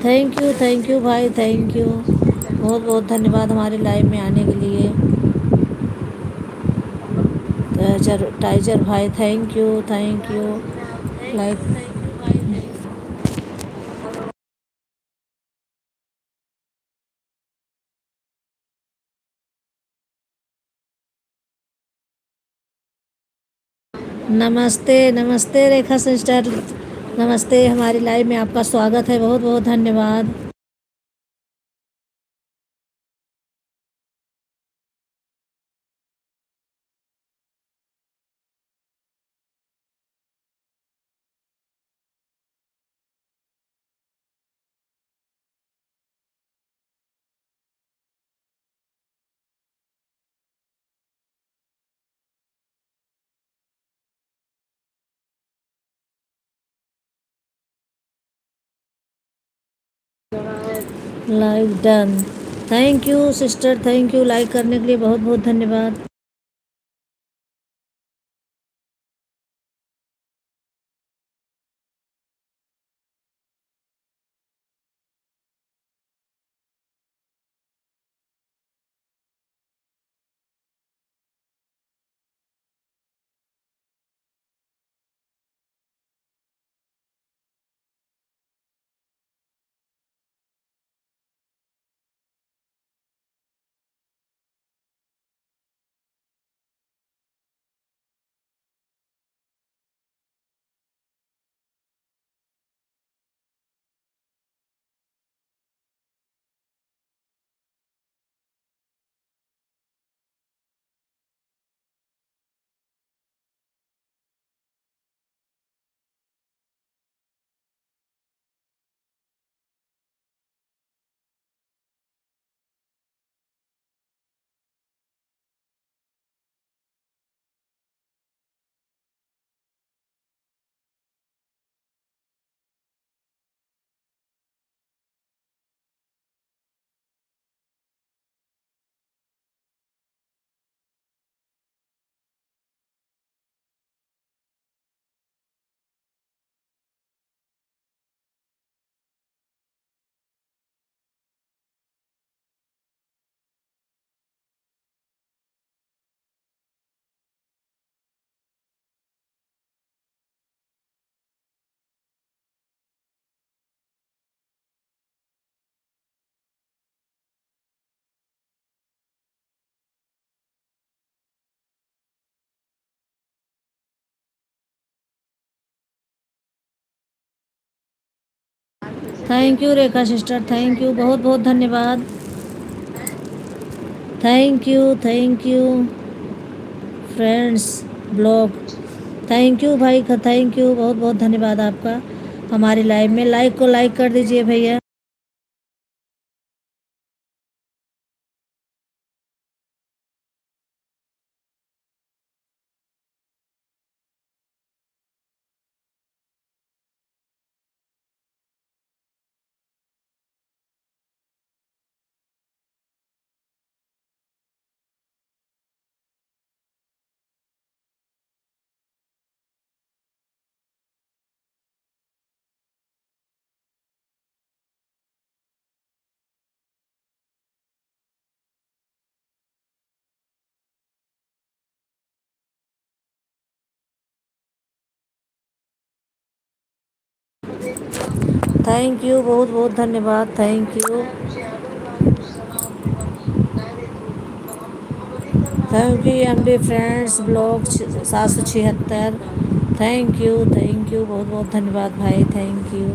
Thank you भाई, thank you. बहुत बहुत धन्यवाद हमारे लाइव में आने के लिए। टाइजर टाइजर भाई, thank you, thank you. Like. नमस्ते नमस्ते रेखा सिस्टर। नमस्ते, हमारी लाइव में आपका स्वागत है। बहुत बहुत धन्यवाद। Like done. Thank you sister, thank you. Like करने के लिए बहुत बहुत धन्यवाद। Thank you Rekha sister, thank you, बहुत बहुत धन्यवाद। Thank you, thank you friends blog. Thank you भाई, थैंक यू, बहुत बहुत धन्यवाद आपका। हमारी लाइव में लाइक को लाइक कर दीजिए भैया। थैंक यू, बहुत बहुत धन्यवाद, thank you. Thank you MD friends blog 776। Thank you, बहुत बहुत धन्यवाद भाई, थैंक यू।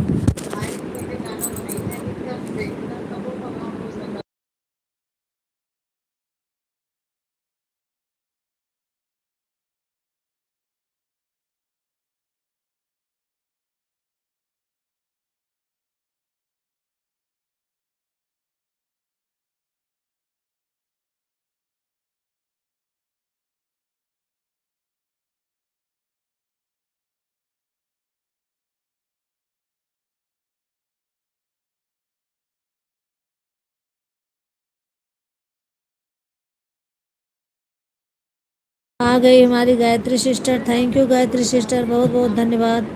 आ गई हमारी Gayatri sister. Thank you Gayatri sister, बहुत बहुत धन्यवाद।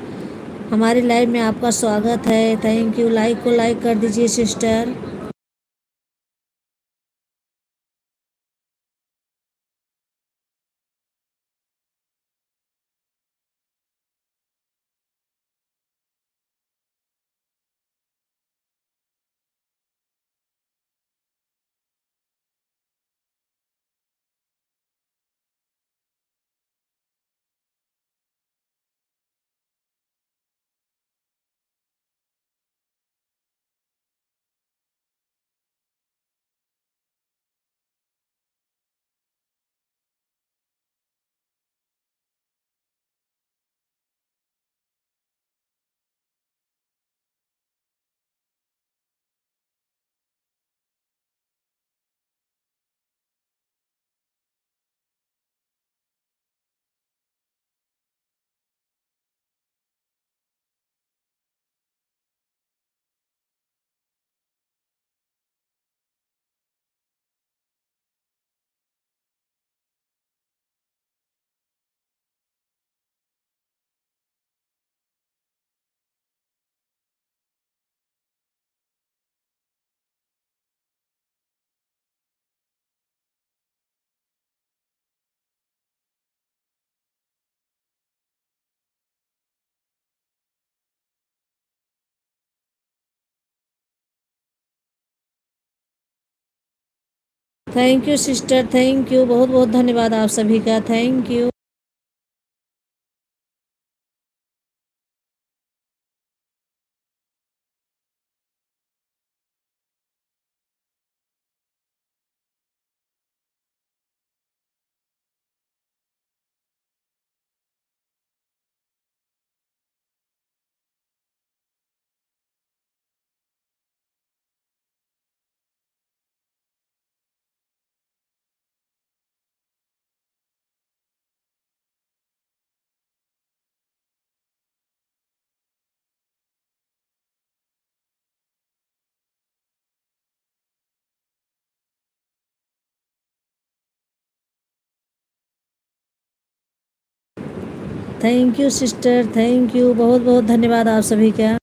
हमारी लाइव में आपका स्वागत है। Thank you. लाइक को लाइक कर दीजिए sister. Thank you sister, thank you, बहुत बहुत धन्यवाद आप सभी का। Thank you. Thank you sister, thank you, बहुत बहुत धन्यवाद आप सभी का।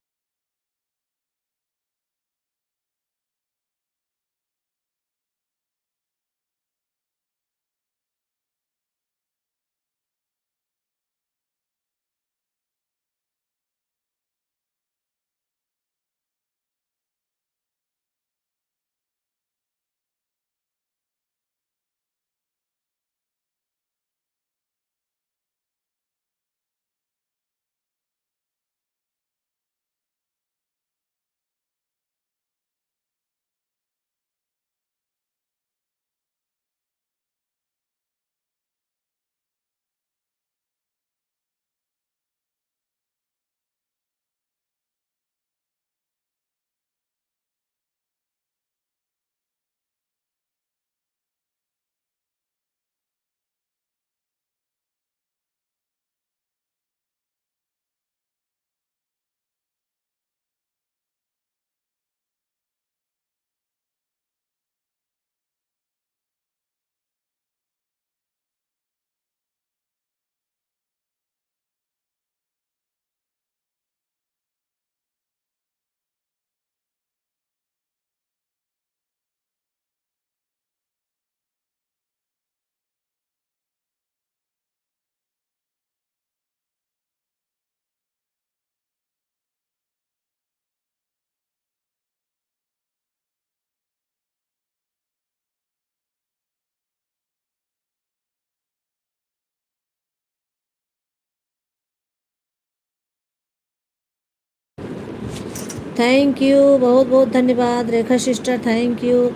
थैंक यू, बहुत बहुत धन्यवाद रेखा सिस्टर, थैंक यू।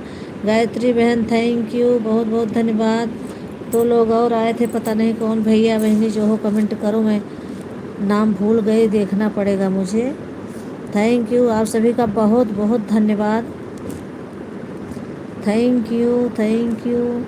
गायत्री बहन थैंक यू, बहुत बहुत धन्यवाद। दो लोग और आए थे, पता नहीं कौन भैया बहनी जो हो, कमेंट करो, मैं नाम भूल गई, देखना पड़ेगा मुझे। थैंक यू, आप सभी का बहुत बहुत धन्यवाद। Thank you, thank you.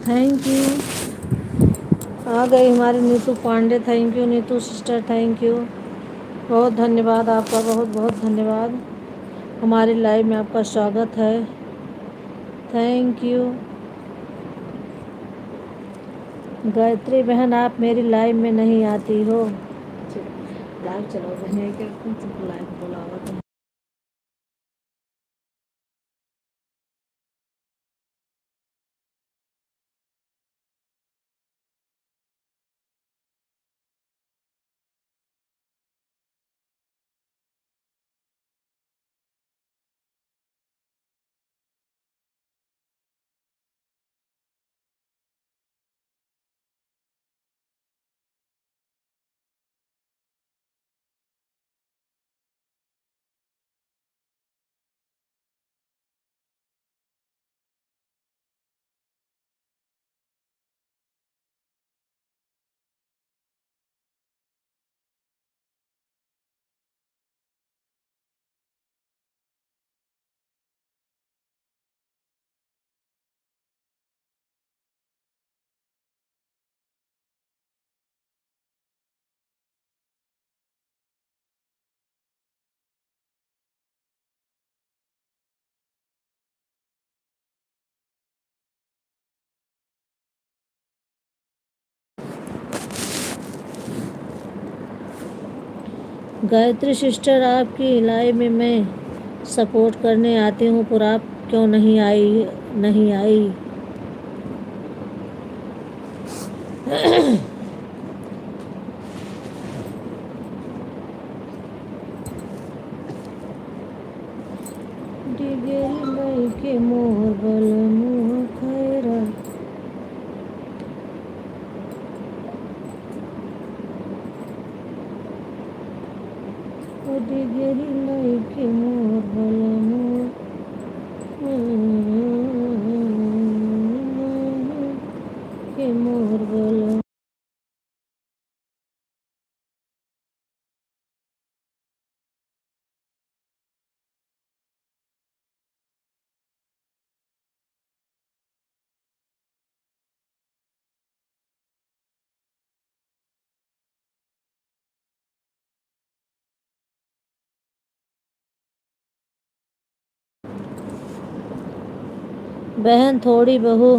Thank you. आ गई हमारी Neetu Pandey. Thank you Neetu sister, thank you. बहुत धन्यवाद आपका, बहुत बहुत धन्यवाद। हमारी लाइव में आपका स्वागत है। Thank you. गायत्री बहन, आप मेरी लाइव में नहीं आती हो। लाइव चलो बहन, लाइव बुलावा तुम। गायत्री सिस्टर, आपकी लाइव में मैं सपोर्ट करने आती हूँ, पर आप क्यों नहीं आई। डिगेरी लई के मोर बल मुँह खैरा। डिगेरी लई के मोर बल मुँह के मोर बल। बहन, थोड़ी बहू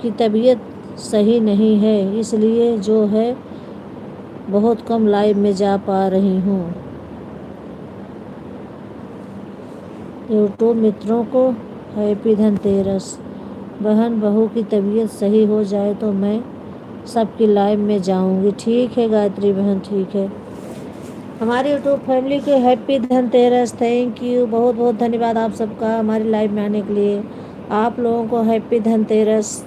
की तबीयत सही नहीं है, इसलिए जो है बहुत कम लाइव में जा पा रही हूँ। यूट्यूब मित्रों को हैप्पी धनतेरस। बहन, बहू की तबीयत सही हो जाए तो मैं सबकी लाइव में जाऊंगी। ठीक है गायत्री बहन, ठीक है। हमारी यूट्यूब फैमिली को हैप्पी धनतेरस। थैंक यू, बहुत बहुत धन्यवाद आप सबका हमारी लाइव में आने के लिए। आप लोगों को हैप्पी धनतेरस।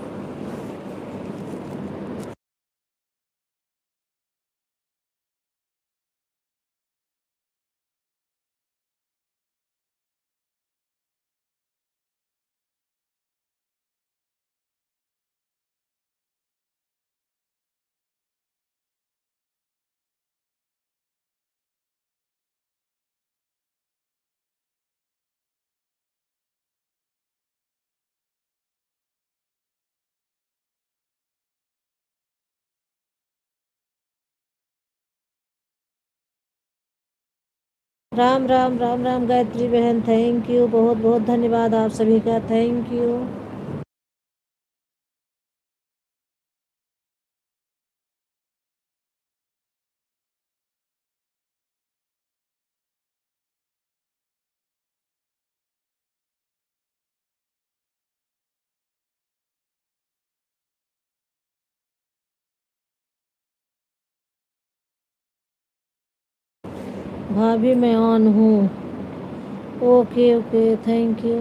राम राम राम राम गायत्री बहन, थैंक यू, बहुत बहुत धन्यवाद आप सभी का, थैंक यू। भाभी मैं ऑन हूँ। Okay okay, thank you.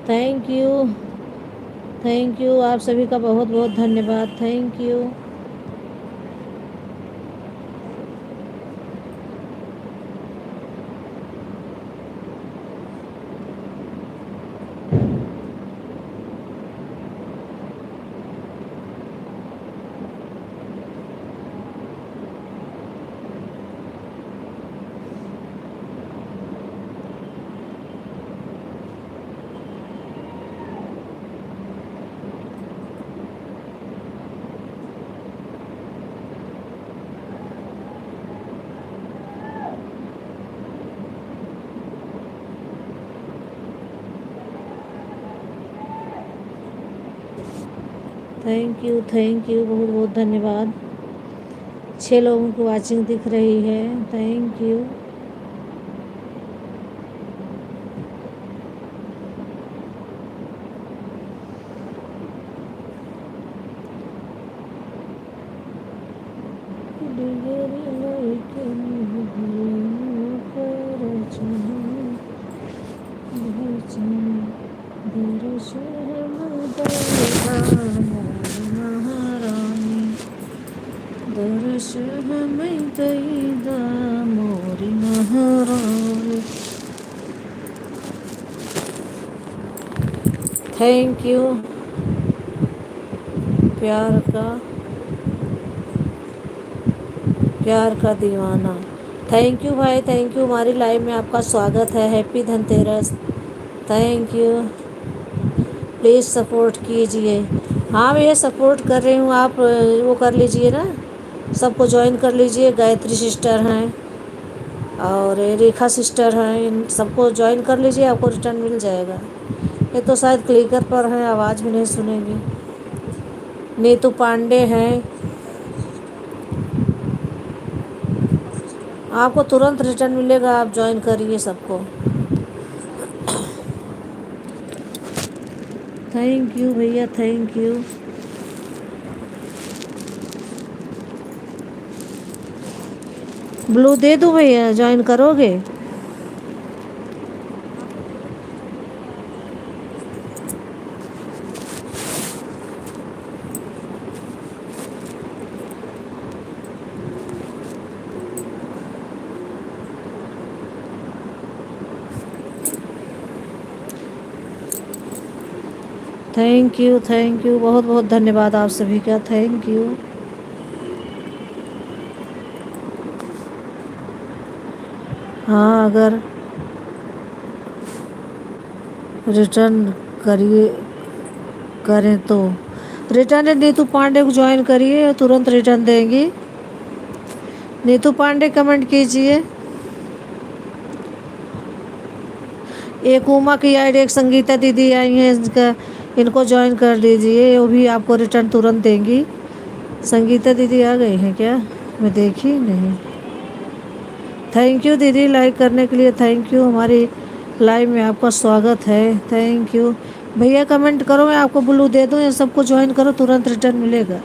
Thank you, thank you, आप सभी का बहुत बहुत धन्यवाद। Thank you. थैंक यू, बहुत बहुत धन्यवाद। 6 लोगों की वाचिंग दिख रही है। Thank you. दर्श हमें दैदा मोरी महारानी। Thank you. प्यार का दीवाना। थैंक यू भाई, थैंक यू। हमारी लाइव में आपका स्वागत है। Happy Dhanteras. Thank you. Please support कीजिए। हाँ भैया, सपोर्ट कर रही हूँ। आप वो कर लीजिए ना, सबको ज्वाइन कर लीजिए। गायत्री सिस्टर हैं और रेखा सिस्टर हैं, इन सबको ज्वाइन कर लीजिए, आपको रिटर्न मिल जाएगा। ये तो शायद क्लिकर पर हैं, आवाज़ भी नहीं सुनेंगी। नीतू पांडे हैं, आपको तुरंत रिटर्न मिलेगा, आप ज्वाइन करिए सबको। थैंक यू भैया, थैंक यू। ब्लू दे दूँ भैया, ज्वाइन करोगे? थैंक यू, बहुत बहुत धन्यवाद आप सभी का। Thank you. हाँ, अगर रिटर्न करिए करें तो रिटर्न नीतू पांडे को ज्वाइन करिए, तुरंत रिटर्न देंगी। नीतू पांडे कमेंट कीजिए। एक उमा की आईडी, एक संगीता दीदी आई हैं, इनको ज्वाइन कर दीजिए, वो भी आपको रिटर्न तुरंत देंगी। संगीता दीदी आ गई हैं क्या? मैं देखी नहीं। थैंक यू दीदी, लाइक करने के लिए थैंक यू। हमारी लाइव में आपका स्वागत है। थैंक यू भैया। कमेंट करो, मैं आपको ब्लू दे दूँ, या सबको ज्वाइन करो, तुरंत रिटर्न मिलेगा।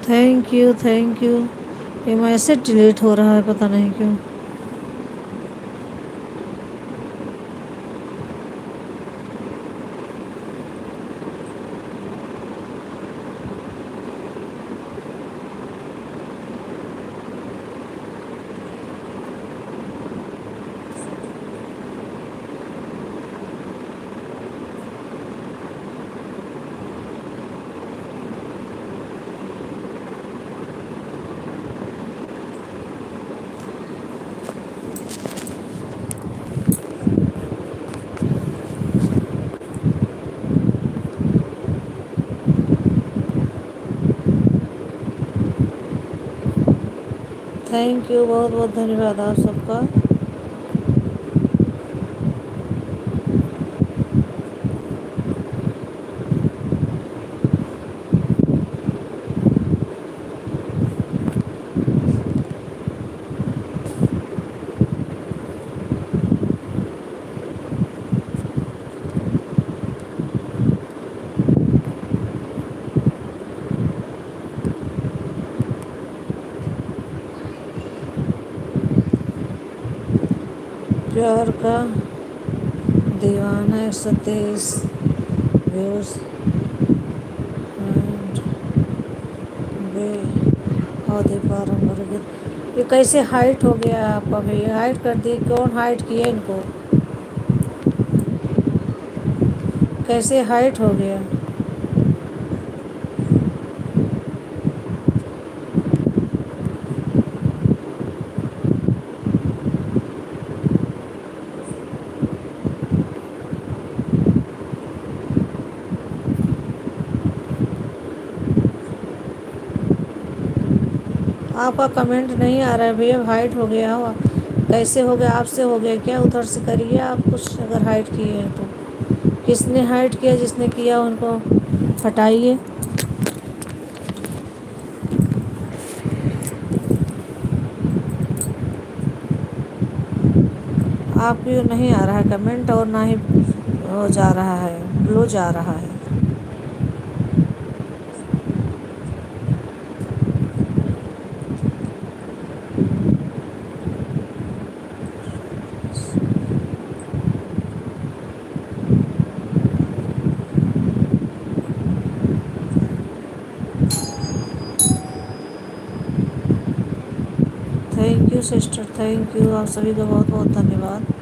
Thank you. ये मैसेज डिलीट हो रहा है, पता नहीं क्यों। थैंक यू, बहुत बहुत धन्यवाद आप सबका। प्यार का दीवाना 123 व्यूज एंड वे हौदे पारंबर। ये कैसे हाइट हो गया आपका भैया? हाइट कर दिए? कौन हाइट किया इनको? कैसे हाइट हो गया? आपका कमेंट नहीं आ रहा है भैया। हाइट हो गया हो? कैसे हो गया? आपसे हो गया क्या? उधर से करिए आप कुछ, अगर हाइट किए हैं तो। किसने हाइट किया? जिसने किया उनको हटाइए। आपकी नहीं आ रहा है कमेंट, और ना ही वो जा रहा है, ब्लो जा रहा है। Thank you sister, thank you. आप सभी का बहुत बहुत धन्यवाद।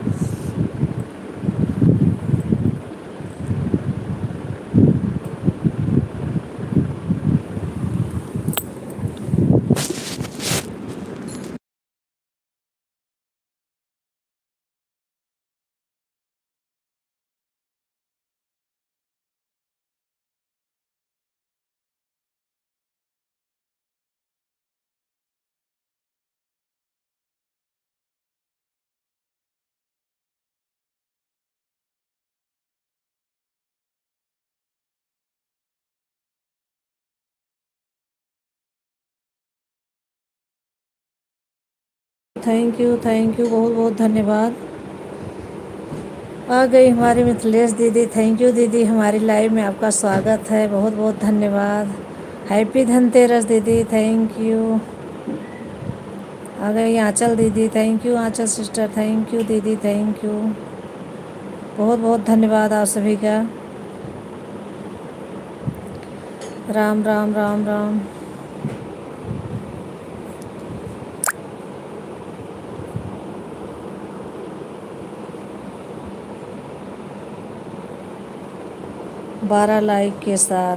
थैंक यू, बहुत बहुत धन्यवाद। आ गई हमारी मिथिलेश दीदी। थैंक यू दीदी, हमारी लाइव में आपका स्वागत है। बहुत बहुत धन्यवाद। हैप्पी धनतेरस दीदी, थैंक यू। आ गई आंचल दीदी। Thank you Anchal sister, thank you दीदी, थैंक यू। बहुत बहुत धन्यवाद आप सभी का। राम राम राम राम। बारह लाइक के साथ।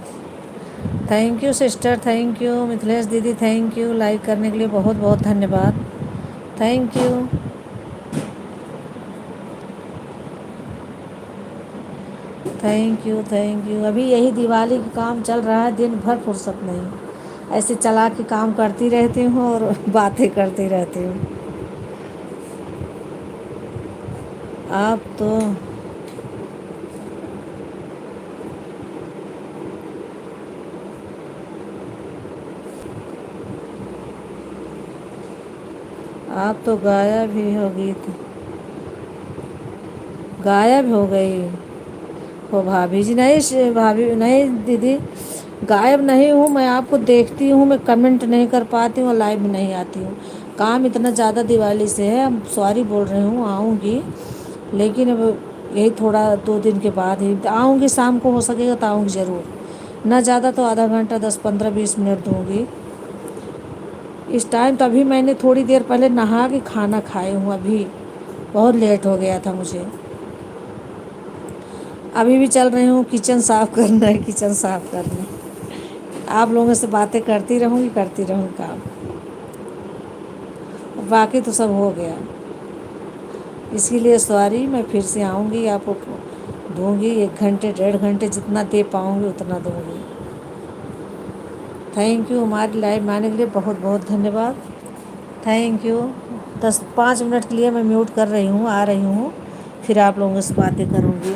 Thank you sister, thank you Mithilesh दीदी, थैंक यू लाइक करने के लिए। बहुत बहुत धन्यवाद। Thank you. Thank you, thank you. अभी यही दिवाली का काम चल रहा है, दिन भर फुर्सत नहीं। ऐसे चला के काम करती रहती हूँ और बातें करती रहती हूँ। आप तो आप तो गायब ही होगी, गायब हो गई हो भाभी जी। नहीं भाभी नहीं दीदी, गायब नहीं हूँ मैं। आपको देखती हूँ, मैं कमेंट नहीं कर पाती हूँ और लाइव में नहीं आती हूँ। काम इतना ज़्यादा दिवाली से है। अब सॉरी बोल रही हूँ, आऊँगी लेकिन अब यही थोड़ा 2 दिन के बाद ही आऊँगी। शाम को हो सकेगा तो आऊँगी ज़रूर। ना ज़्यादा तो आधा घंटा, 10-15-20 मिनट दूँगी। इस टाइम तो अभी मैंने थोड़ी देर पहले नहा के खाना खाए हूँ। अभी बहुत लेट हो गया था मुझे। अभी भी चल रही हूँ, किचन साफ़ करना है, किचन साफ़ करना है। आप लोगों से बातें करती रहूँगी, करती रहूँगी काम। बाकी तो सब हो गया। इसके लिए सॉरी। मैं फिर से आऊँगी, आपको दूँगी 1 घंटे 1.5 घंटे, जितना दे पाऊँगी उतना दूँगी। थैंक यू हमारी लाइव में आने के लिए। बहुत बहुत धन्यवाद। Thank you. 5 मिनट के लिए मैं म्यूट कर रही हूँ, आ रही हूँ, फिर आप लोगों से बातें करूँगी।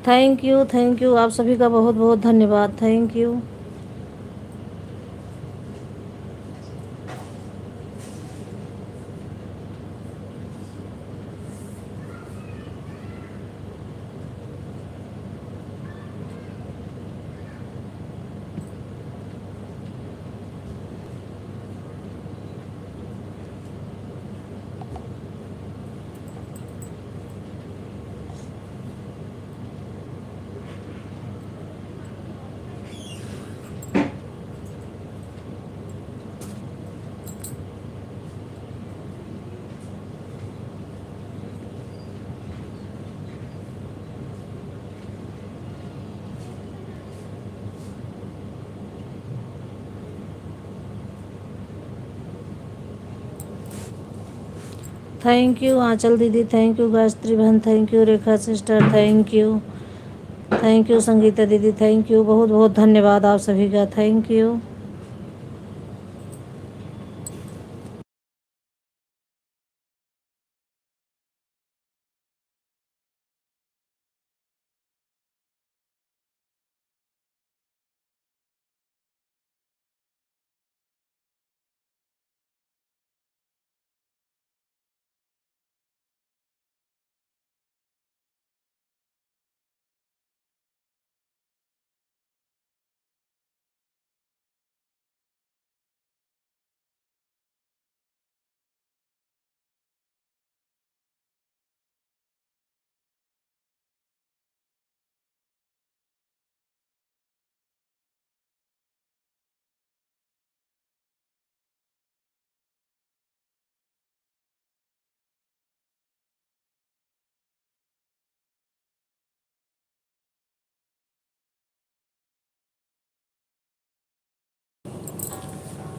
थैंक यू आप सभी का बहुत बहुत धन्यवाद। Thank you. Thank you Anchal दीदी, थैंक यू गायत्री बहन, thank you Rekha sister, thank you Sangeeta दीदी, थैंक यू, बहुत बहुत धन्यवाद आप सभी का। Thank you.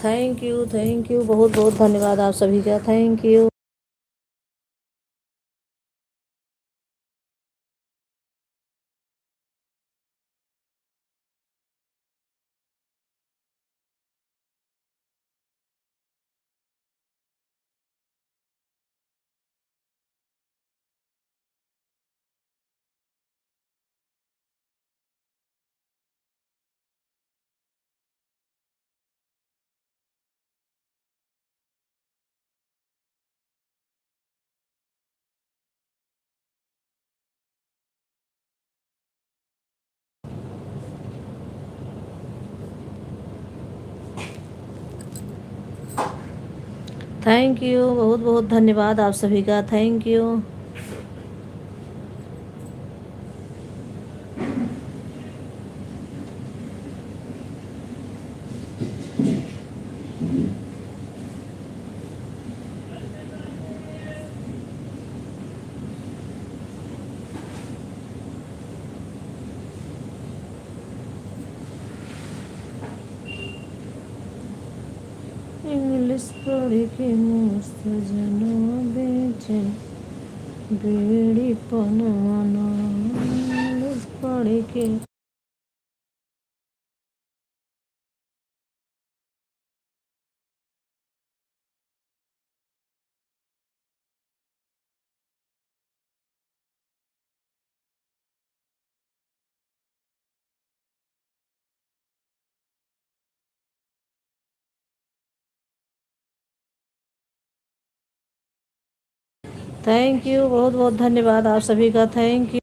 थैंक यू बहुत बहुत धन्यवाद आप सभी का। Thank you. थैंक यू बहुत बहुत धन्यवाद आप सभी का। Thank you. इंग्लिश पढ़ के मस्त जना बेचे बीड़ी पनाना। इंग्लिश पढ़ के थैंक यू बहुत बहुत धन्यवाद आप सभी का। Thank you.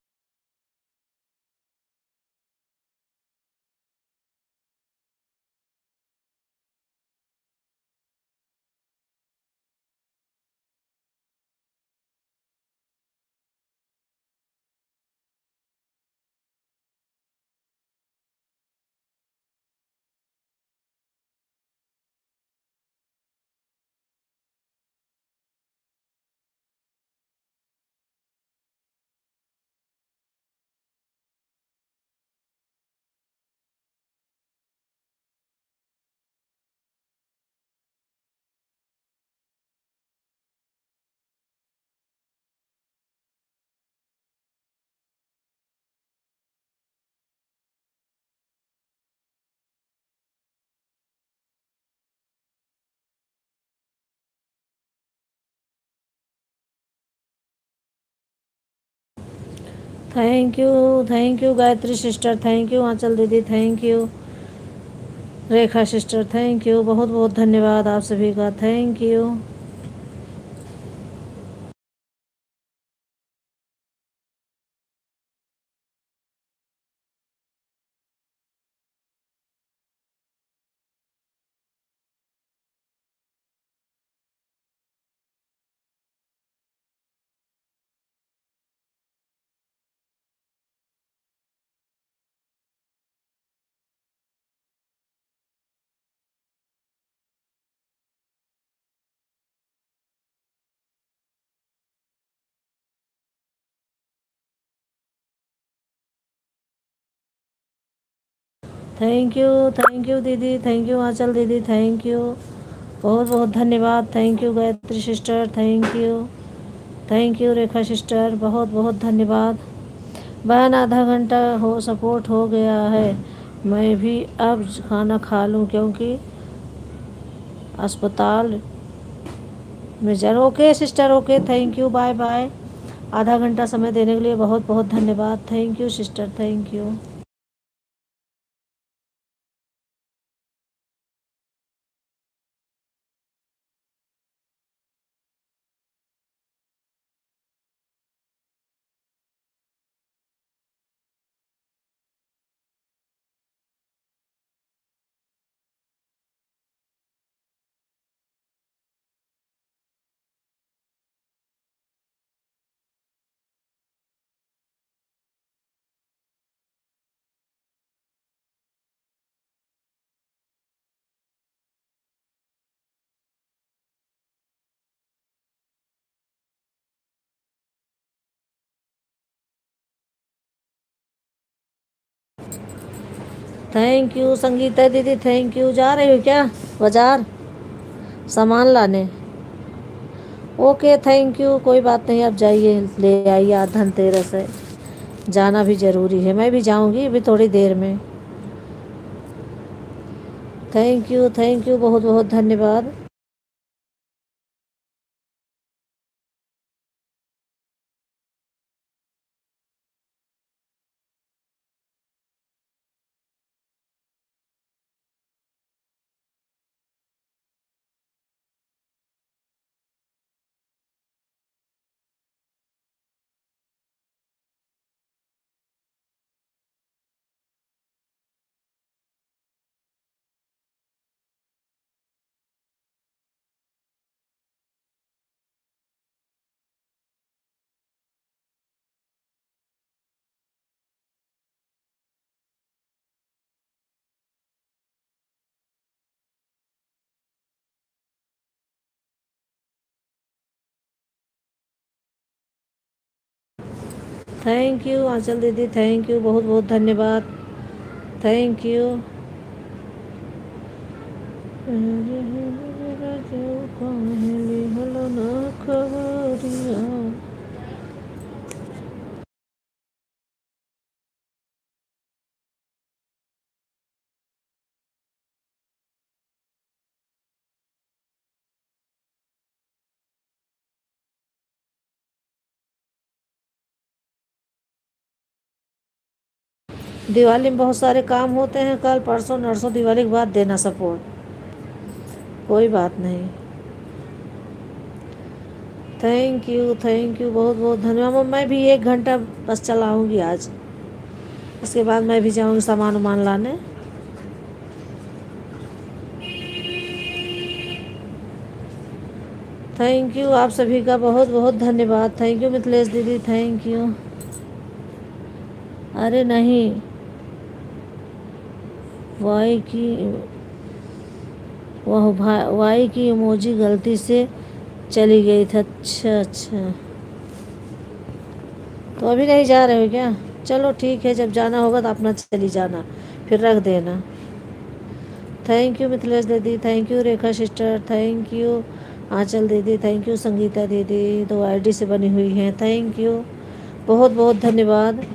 Thank you Gayatri sister, thank you Anchal दीदी, thank you Rekha sister, thank you, बहुत बहुत धन्यवाद आप सभी का, थैंक यू। थैंक यू दीदी, थैंक यू आंचल दीदी, थैंक यू, बहुत बहुत धन्यवाद, thank you Gayatri sister, thank you Rekha sister, बहुत बहुत धन्यवाद। बहन आधा घंटा हो सपोर्ट हो गया है, मैं भी अब खाना खा लूँ क्योंकि अस्पताल में जर okay sister, okay, thank you, bye bye. आधा घंटा समय देने के लिए बहुत बहुत धन्यवाद, thank you sister, thank you. Thank you Sangeeta दीदी, थैंक यू। जा रही हो क्या बाजार सामान लाने? ओके, थैंक यू, कोई बात नहीं, आप जाइए ले आइए, आज धनतेरस है, जाना भी ज़रूरी है, मैं भी जाऊंगी अभी थोड़ी देर में। थैंक यू, बहुत बहुत धन्यवाद। थैंक यू आंचल दीदी, थैंक यू, बहुत बहुत धन्यवाद, थैंक यू। दिवाली में बहुत सारे काम होते हैं, कल परसों नरसों दिवाली के बाद देना सपोर्ट, कोई बात नहीं। थैंक यू, बहुत बहुत धन्यवाद। मैं भी 1 घंटा बस चलाऊंगी आज, उसके बाद मैं भी जाऊंगी सामान वामान लाने। थैंक यू आप सभी का, बहुत बहुत धन्यवाद, थैंक यू मिथिलेश दीदी, थैंक यू। अरे नहीं, वाई की वाई की इमोजी गलती से चली गई थी, अच्छा अच्छा, तो अभी नहीं जा रहे हो क्या? चलो ठीक है, जब जाना होगा तो अपना चली जाना, फिर रख देना। थैंक यू मिथिलेश दीदी, thank you Rekha sister, thank you Anchal दीदी, थैंक यू संगीता दीदी, 2 आईडी से बनी हुई हैं, थैंक यू, बहुत बहुत धन्यवाद।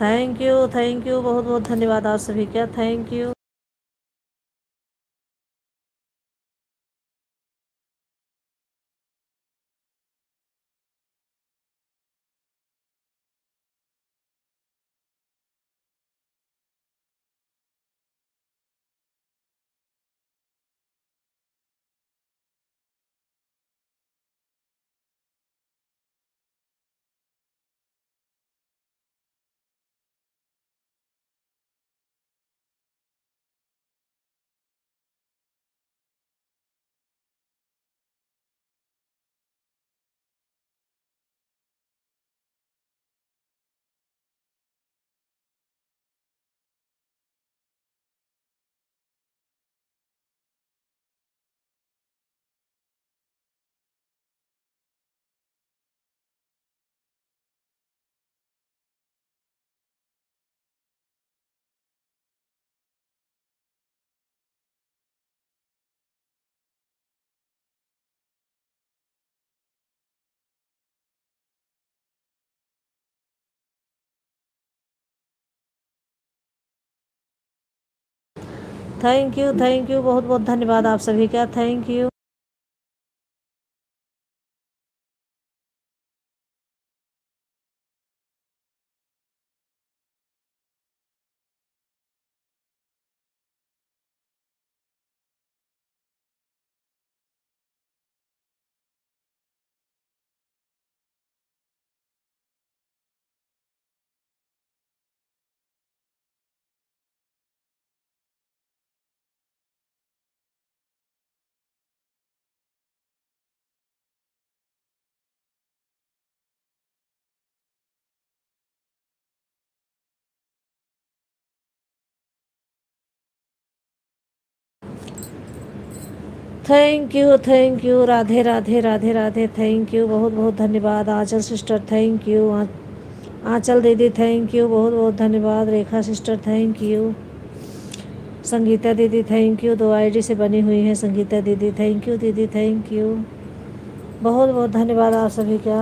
थैंक यू बहुत बहुत धन्यवाद आप सभी का, थैंक यू। थैंक यू बहुत बहुत धन्यवाद आप सभी का, thank you. Thank you, Radhe Radhe Radhe Radhe, thank you बहुत बहुत धन्यवाद। आंचल सिस्टर थैंक यू, आंचल दीदी थैंक यू बहुत बहुत धन्यवाद। रेखा सिस्टर थैंक यू। संगीता दीदी थैंक यू, 2 आईडी से बनी हुई है संगीता दीदी, थैंक यू दीदी, थैंक यू बहुत बहुत धन्यवाद आप सभी का।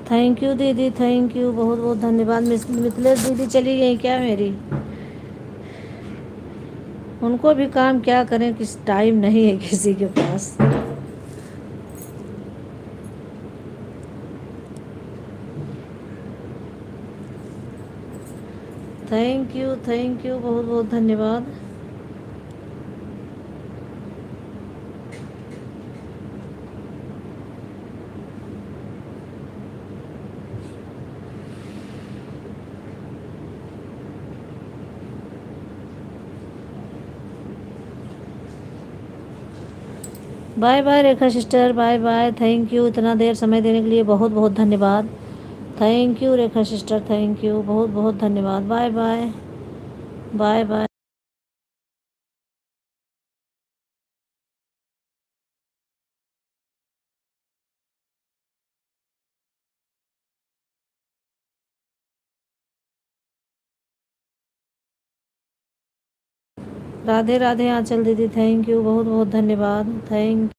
थैंक यू दीदी, थैंक यू बहुत बहुत धन्यवाद। मिथिलेश दीदी चली गई क्या मेरी? उनको भी काम क्या करें, किस टाइम नहीं है किसी के पास। थैंक यू बहुत बहुत धन्यवाद। Bye bye Rekha sister, bye bye, thank you इतना देर समय देने के लिए बहुत बहुत धन्यवाद। Thank you Rekha sister, thank you बहुत बहुत धन्यवाद। Bye bye, bye bye. Radhe Radhe Anchal दीदी, थैंक यू बहुत बहुत धन्यवाद, थैंक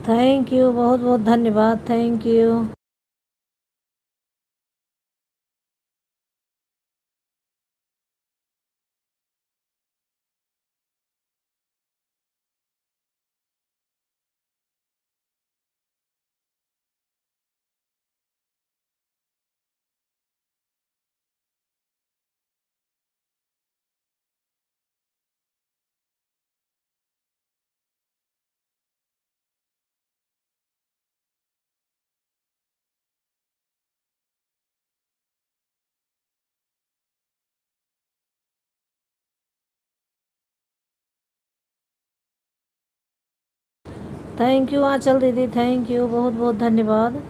थैंक यू, बहुत बहुत धन्यवाद, thank you. Thank you Anchal दीदी, थैंक यू, बहुत बहुत धन्यवाद।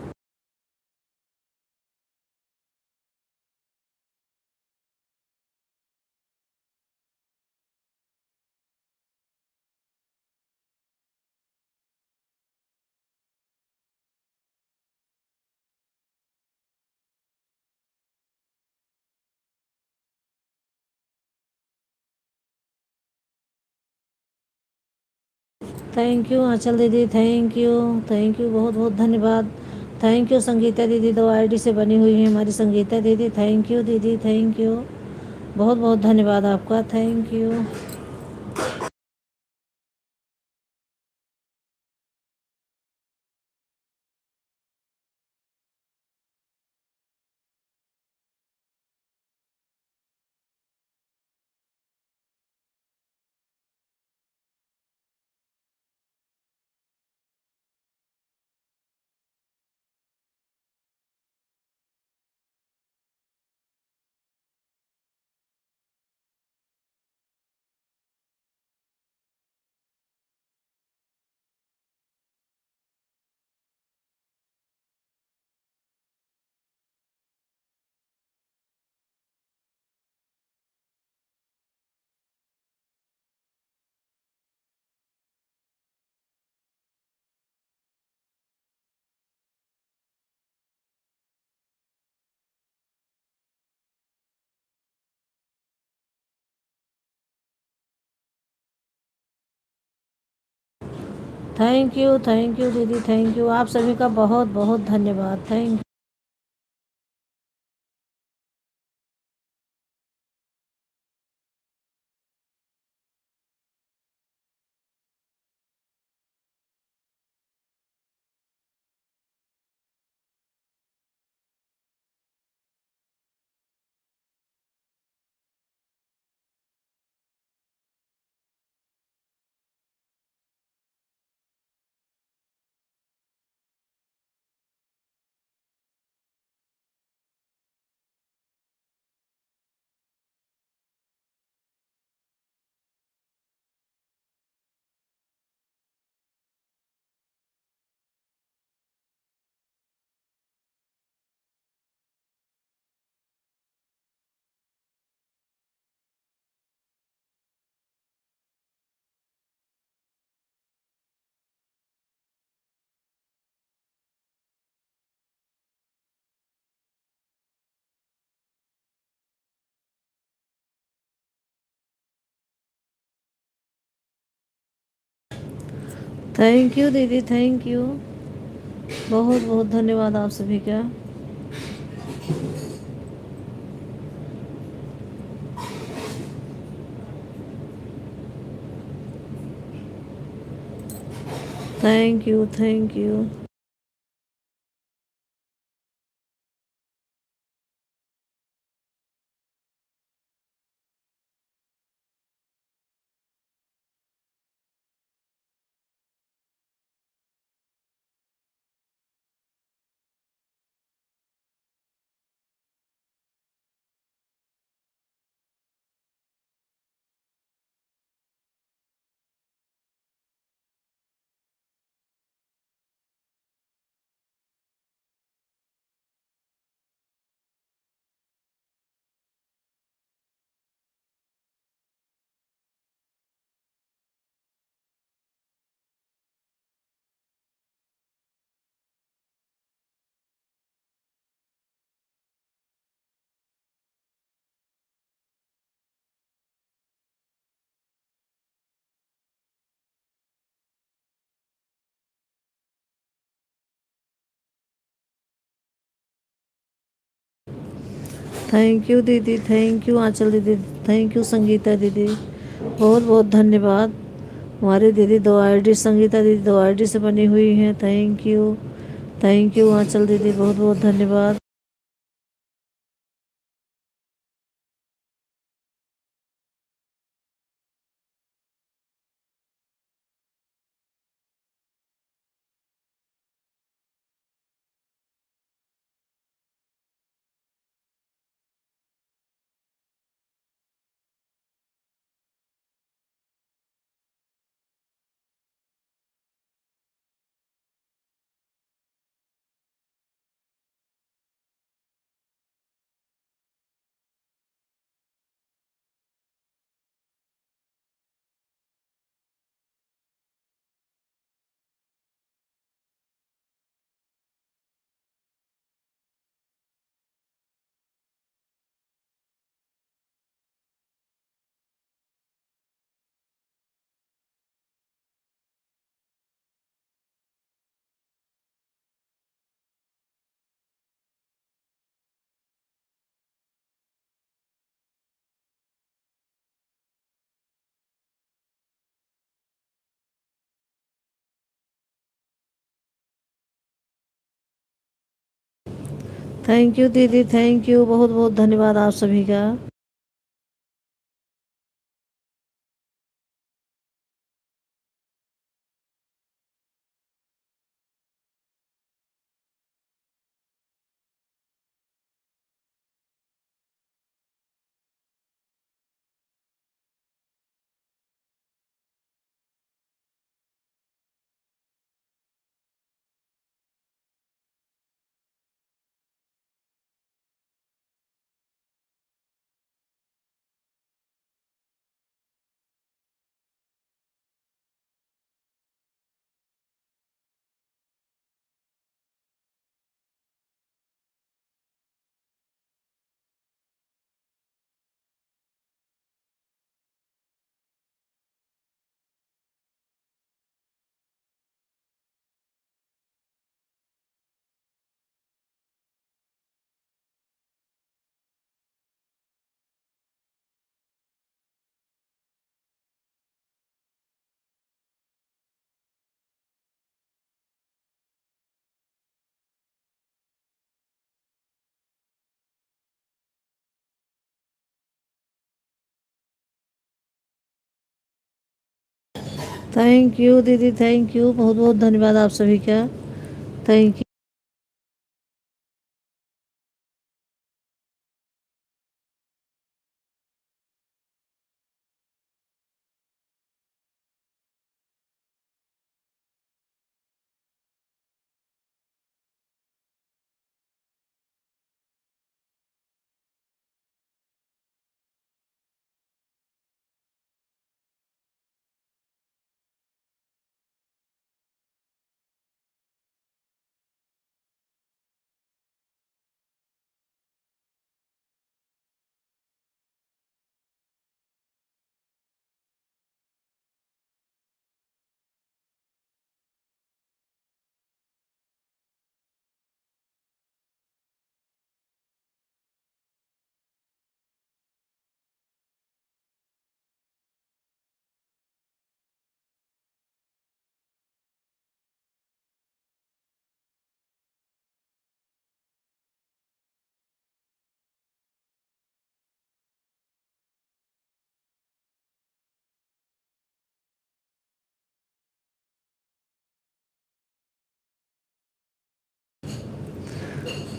थैंक यू आंचल दीदी, थैंक यू, थैंक यू, बहुत बहुत धन्यवाद। थैंक यू संगीता दीदी, 2 आईडी से बनी हुई है हमारी संगीता दीदी, थैंक यू दीदी, थैंक यू, बहुत बहुत धन्यवाद आपका, थैंक यू। थैंक यू दीदी, थैंक यू, आप सभी का बहुत बहुत धन्यवाद, थैंक थैंक यू दीदी, थैंक यू, बहुत बहुत धन्यवाद आप सभी का। Thank you, thank you. Thank you दीदी, थैंक यू आंचल दीदी, थैंक यू संगीता दीदी, बहुत बहुत धन्यवाद। हमारी दीदी 2 आईडी, संगीता दीदी 2 आईडी से बनी हुई हैं। थैंक यू आंचल दीदी, बहुत बहुत धन्यवाद। थैंक यू दीदी, थैंक यू, बहुत बहुत धन्यवाद आप सभी का। थैंक यू दीदी, थैंक यू, बहुत बहुत धन्यवाद आप सभी का। Thank you.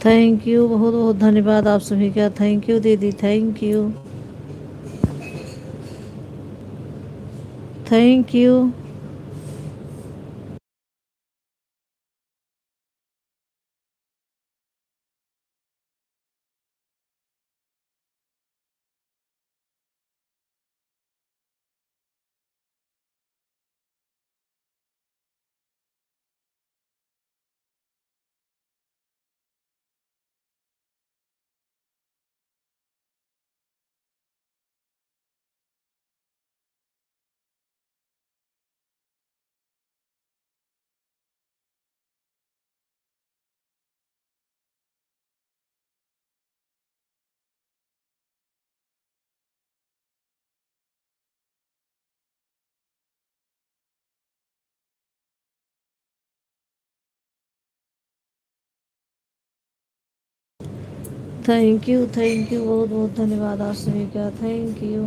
थैंक यू, बहुत बहुत धन्यवाद आप सभी का। थैंक यू दीदी, thank you, thank you. Thank you बहुत बहुत धन्यवाद आप सभी का, थैंक यू।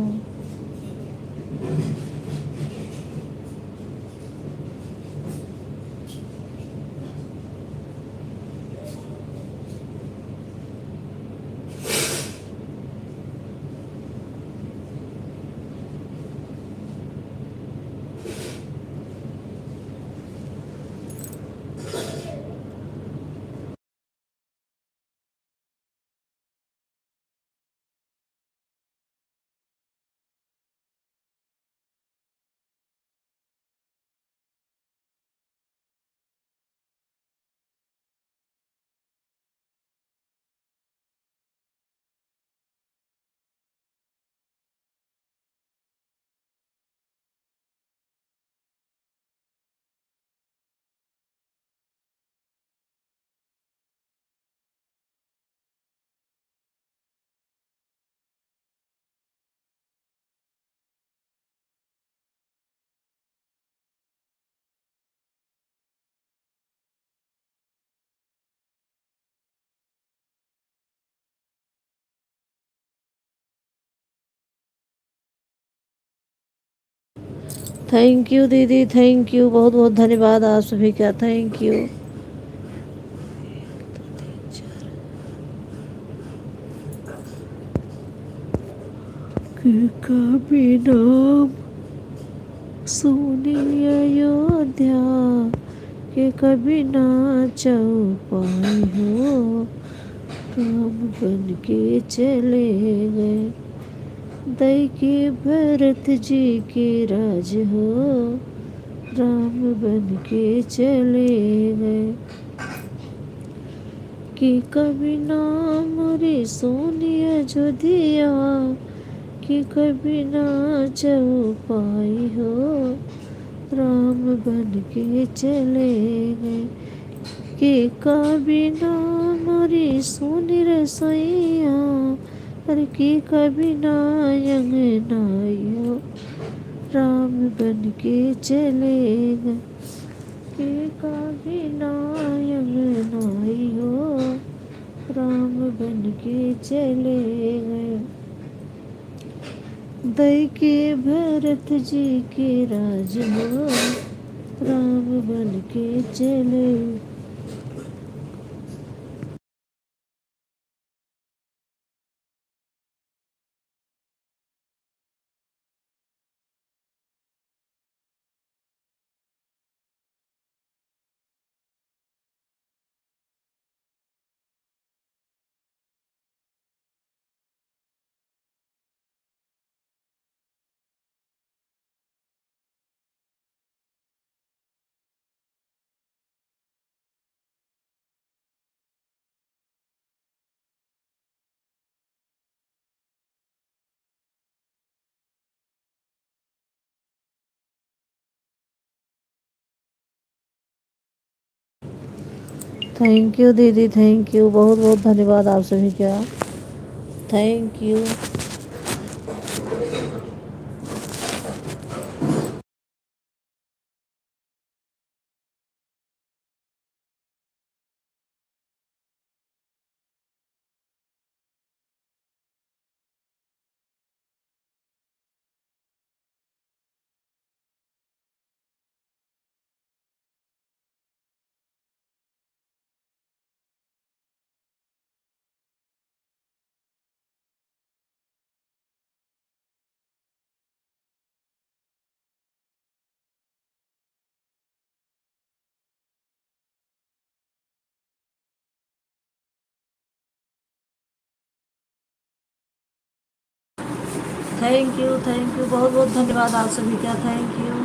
थैंक यू दीदी, थैंक यू बहुत बहुत धन्यवाद आप सभी का, थैंक यू। कभी नाम सुनी अयोध्या के कभी ना चौपाई हो, राम बन के चले गए दई के भरत जी के राज हो, राम बन के चले गए कि कभी नाम रे सोनी अयोध्या कि कभी ना चौपाई हो, राम बन के चले गए कि कभी नाम रे सोनी रसैया, अरे कि कभी ना अंगनाई हो, राम बन के चले गए कि कभी ना अंगनाई हो, राम बन के चले गए दई के भरत जी के राज हो, राम बन के चले थैंक यू दीदी, थैंक यू बहुत बहुत धन्यवाद आप सभी का, थैंक यू। थैंक यू बहुत बहुत धन्यवाद आप सभी का, थैंक यू।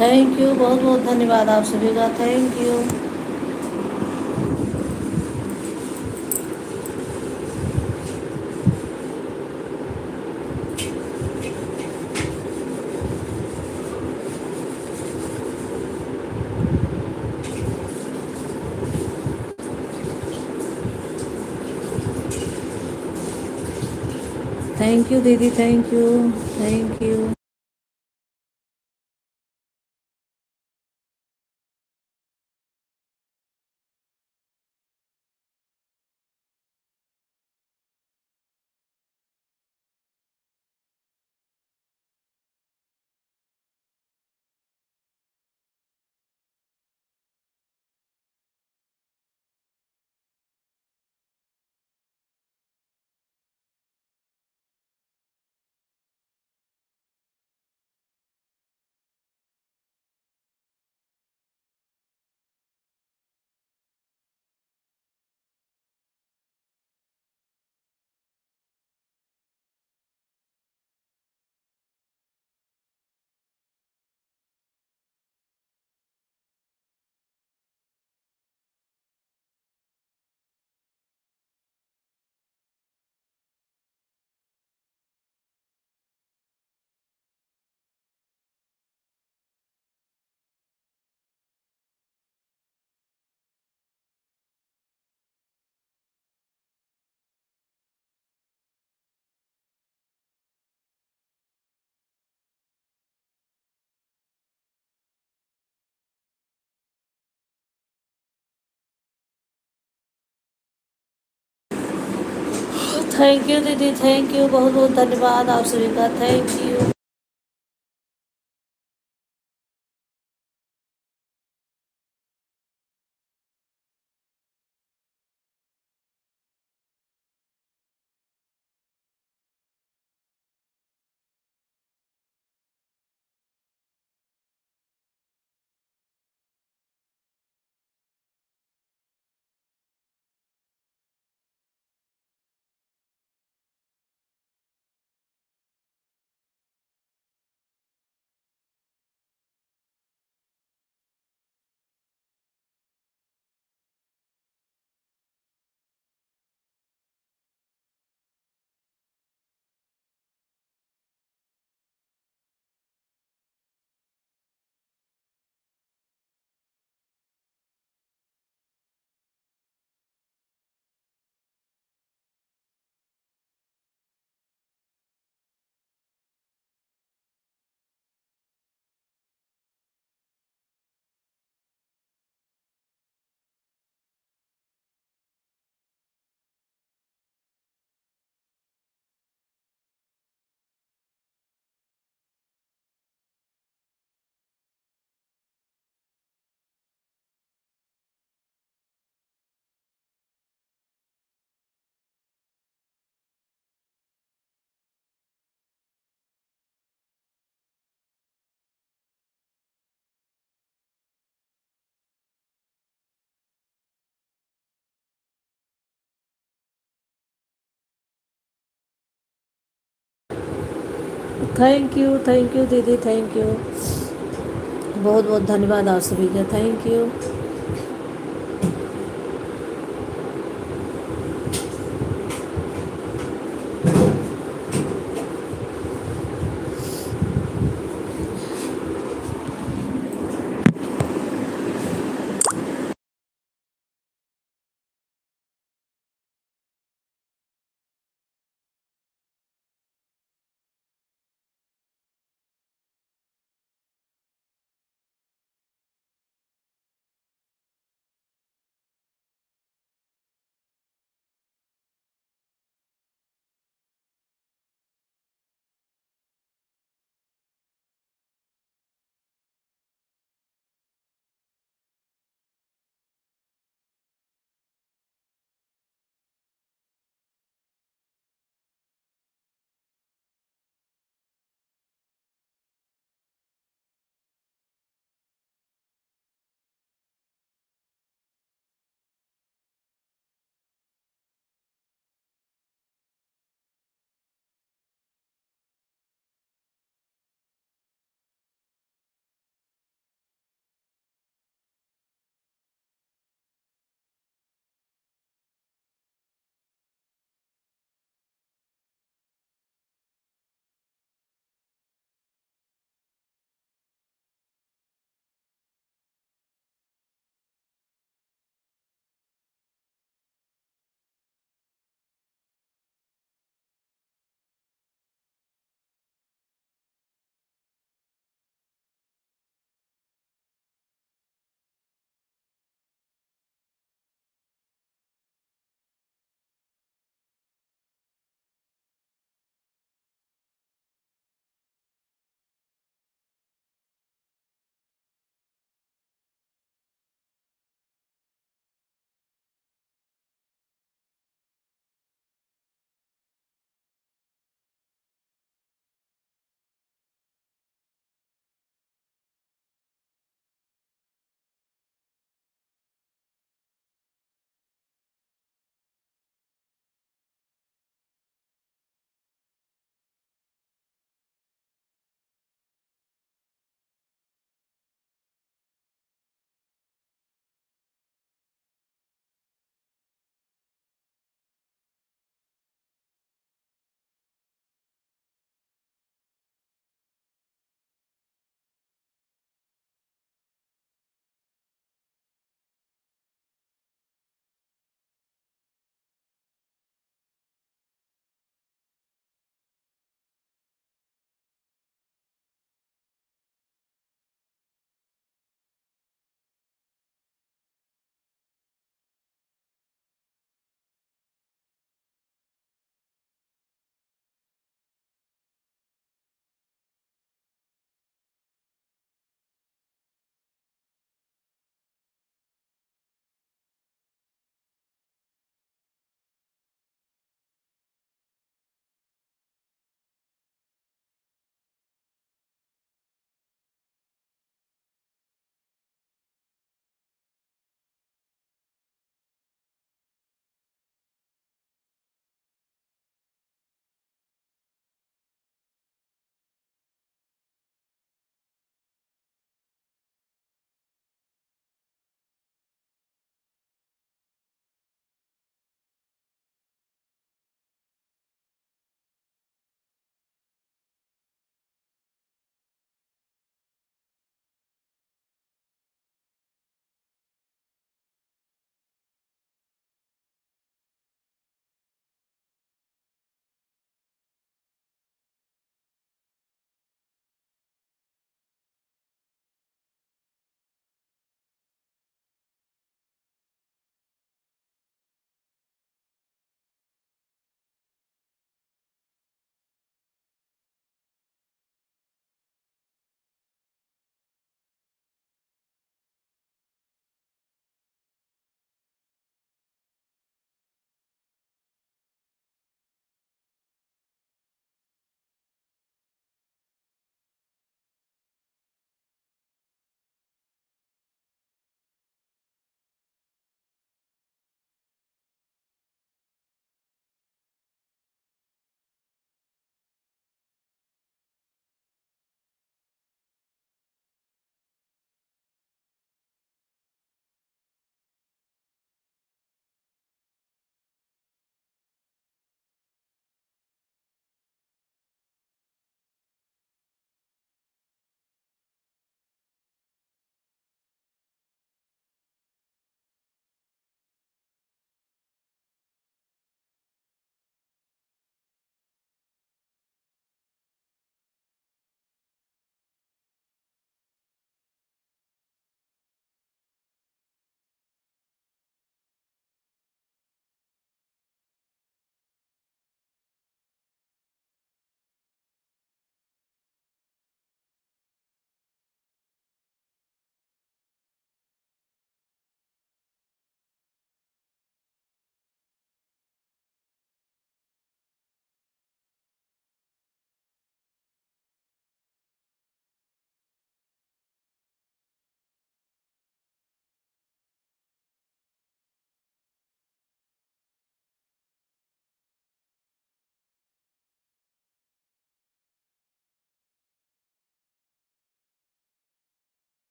थैंक यू, बहुत बहुत धन्यवाद आप सभी का, थैंक यू। थैंक यू दीदी, thank you, thank you. Thank you दीदी, थैंक यू, बहुत बहुत धन्यवाद आप सभी का, थैंक यू। थैंक यू दीदी, थैंक यू, बहुत बहुत धन्यवाद आप सभी का, थैंक यू।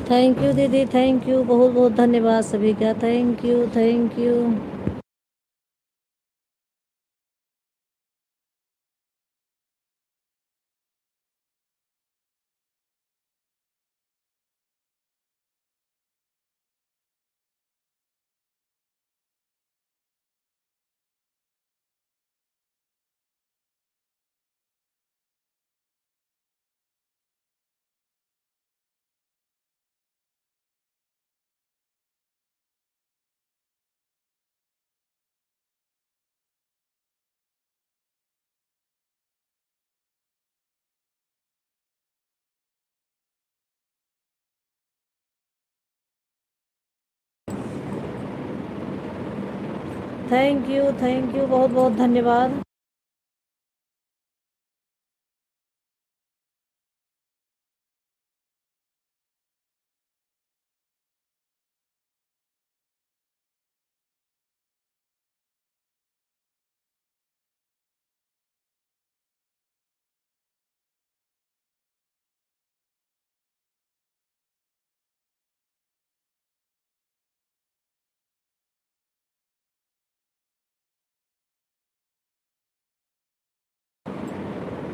थैंक यू दीदी, थैंक यू, बहुत बहुत धन्यवाद सभी का, thank you, thank you. Thank you, बहुत बहुत धन्यवाद।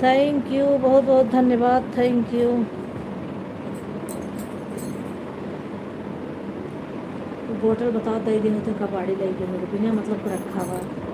थैंक यू, बहुत बहुत धन्यवाद, थैंक यू। बोतल बताओ दे दिन होते कबाड़ी लगी मेरे बिना मतलब के रखा हुआ।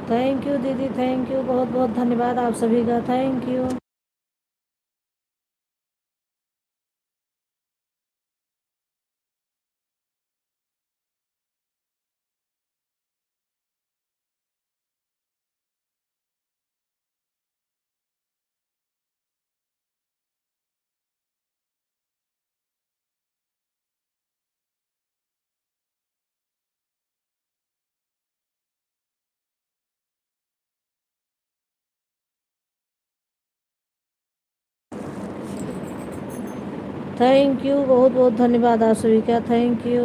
थैंक यू दीदी, थैंक यू, बहुत बहुत धन्यवाद आप सभी का, थैंक यू। थैंक यू, बहुत बहुत धन्यवाद आप सभी का, थैंक यू।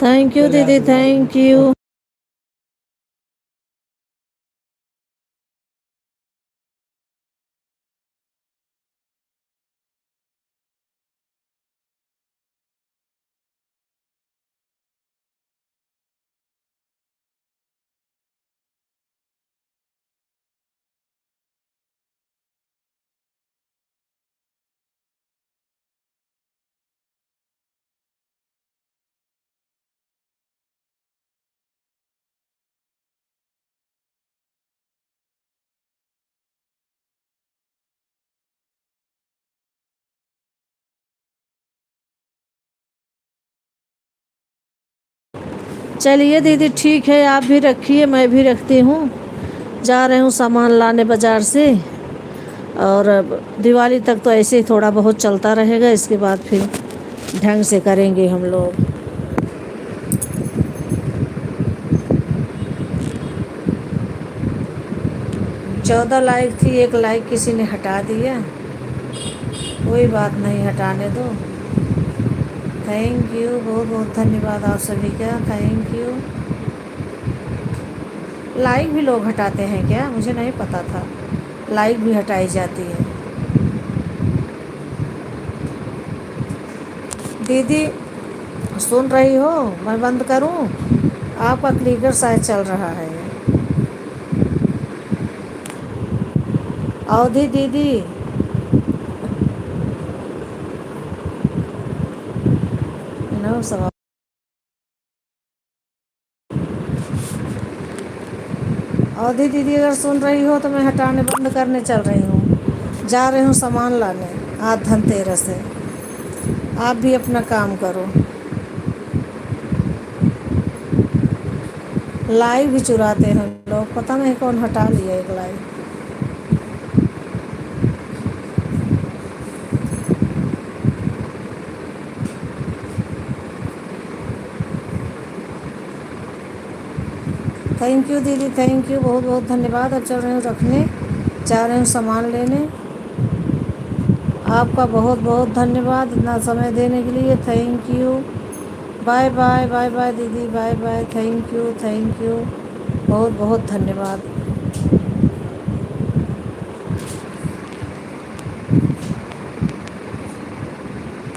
थैंक यू दीदी, थैंक यू। चलिए दीदी ठीक है, आप भी रखिए, मैं भी रखती हूँ। जा रही हूँ सामान लाने बाज़ार से, और अब दिवाली तक तो ऐसे ही थोड़ा बहुत चलता रहेगा, इसके बाद फिर ढंग से करेंगे हम लोग। 14 लाइक थी, 1 लाइक किसी ने हटा दिया, कोई बात नहीं, हटाने दो। थैंक यू, बहुत बहुत धन्यवाद आप सभी का, थैंक यू। लाइक भी लोग हटाते हैं क्या? मुझे नहीं पता था लाइक भी हटाई जाती है। दीदी सुन रही हो? मैं बंद करूं? आपका क्लिकर शायद चल रहा है। अवधि दीदी, नो सवाल। अवधि दीदी अगर सुन रही हो तो मैं हटाने बंद करने चल रही हूँ, जा रही हूँ सामान लाने, आज धनतेरस है। आप भी अपना काम करो। लाइव भी चुराते हैं लोग, पता नहीं कौन हटा लिया एक लाइव। थैंक यू दीदी, थैंक यू, बहुत बहुत धन्यवाद। अब चल रही हूँ रखने, जा रही हूँ सामान लेने। आपका बहुत बहुत धन्यवाद इतना समय देने के लिए, thank you. Bye bye, bye bye दीदी, bye bye, thank you, thank you, बहुत बहुत धन्यवाद।